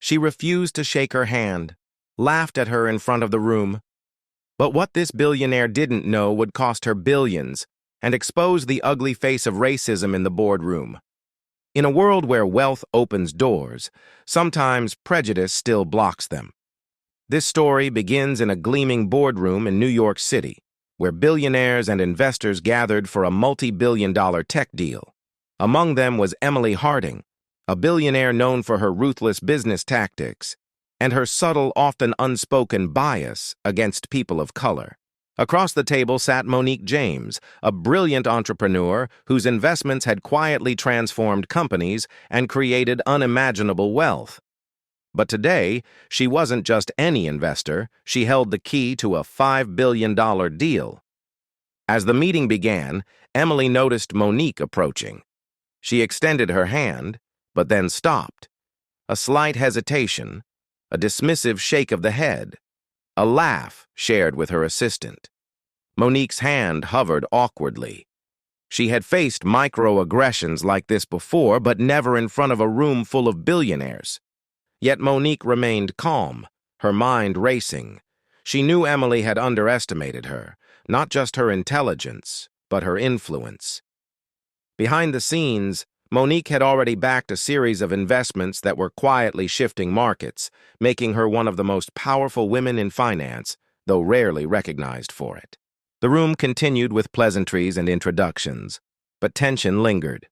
She refused to shake her hand, laughed at her in front of the room. But what this billionaire didn't know would cost her billions and expose the ugly face of racism in the boardroom. In a world where wealth opens doors, sometimes prejudice still blocks them. This story begins in a gleaming boardroom in New York City, where billionaires and investors gathered for a multi-billion-dollar tech deal. Among them was Emily Harding, a billionaire known for her ruthless business tactics and her subtle, often unspoken bias against people of color. Across the table sat Monique James, a brilliant entrepreneur whose investments had quietly transformed companies and created unimaginable wealth. But today, she wasn't just any investor, she held the key to a $5 billion deal. As the meeting began, Emily noticed Monique approaching. She extended her hand, but then stopped. A slight hesitation, a dismissive shake of the head, a laugh shared with her assistant. Monique's hand hovered awkwardly. She had faced microaggressions like this before, but never in front of a room full of billionaires. Yet Monique remained calm, her mind racing. She knew Emily had underestimated her, not just her intelligence, but her influence. Behind the scenes, Monique had already backed a series of investments that were quietly shifting markets, making her one of the most powerful women in finance, though rarely recognized for it. The room continued with pleasantries and introductions, but tension lingered.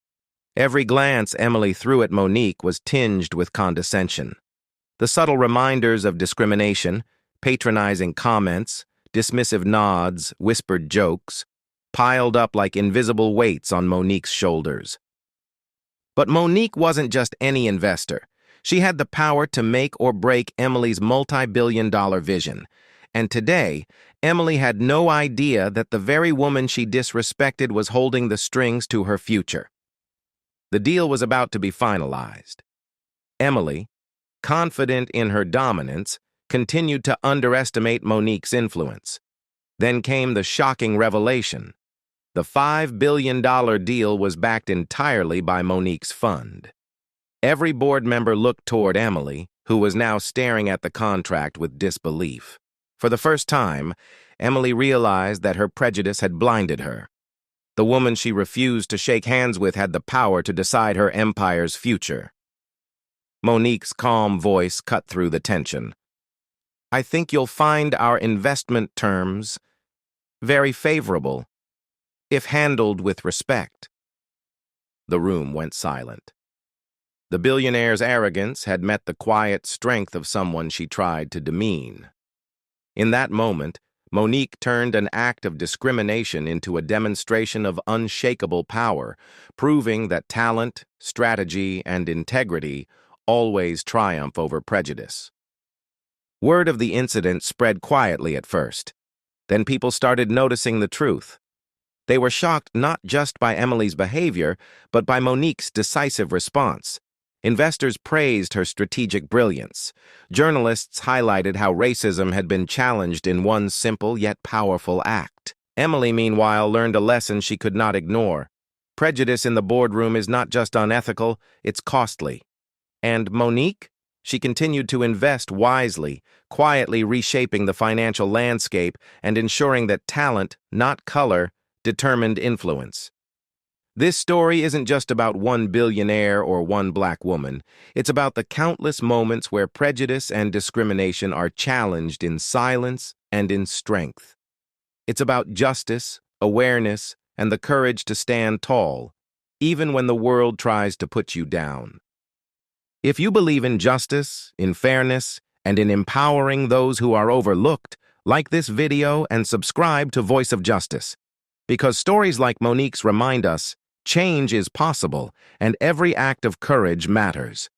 Every glance Emily threw at Monique was tinged with condescension. The subtle reminders of discrimination, patronizing comments, dismissive nods, whispered jokes, piled up like invisible weights on Monique's shoulders. But Monique wasn't just any investor. She had the power to make or break Emily's multi-billion-dollar vision. And today, Emily had no idea that the very woman she disrespected was holding the strings to her future. The deal was about to be finalized. Emily, confident in her dominance, continued to underestimate Monique's influence. Then came the shocking revelation. The $5 billion deal was backed entirely by Monique's fund. Every board member looked toward Emily, who was now staring at the contract with disbelief. For the first time, Emily realized that her prejudice had blinded her. The woman she refused to shake hands with had the power to decide her empire's future. Monique's calm voice cut through the tension. "I think you'll find our investment terms very favorable, if handled with respect." The room went silent. The billionaire's arrogance had met the quiet strength of someone she tried to demean. In that moment, Monique turned an act of discrimination into a demonstration of unshakable power, proving that talent, strategy, and integrity always triumph over prejudice. Word of the incident spread quietly at first. Then people started noticing the truth. They were shocked not just by Emily's behavior, but by Monique's decisive response. Investors praised her strategic brilliance. Journalists highlighted how racism had been challenged in one simple yet powerful act. Emily, meanwhile, learned a lesson she could not ignore. Prejudice in the boardroom is not just unethical, it's costly. And Monique? She continued to invest wisely, quietly reshaping the financial landscape and ensuring that talent, not color, determined influence. This story isn't just about one billionaire or one black woman. It's about the countless moments where prejudice and discrimination are challenged in silence and in strength. It's about justice, awareness, and the courage to stand tall, even when the world tries to put you down. If you believe in justice, in fairness, and in empowering those who are overlooked, like this video and subscribe to Voice of Justice. Because stories like Monique's remind us, change is possible, and every act of courage matters.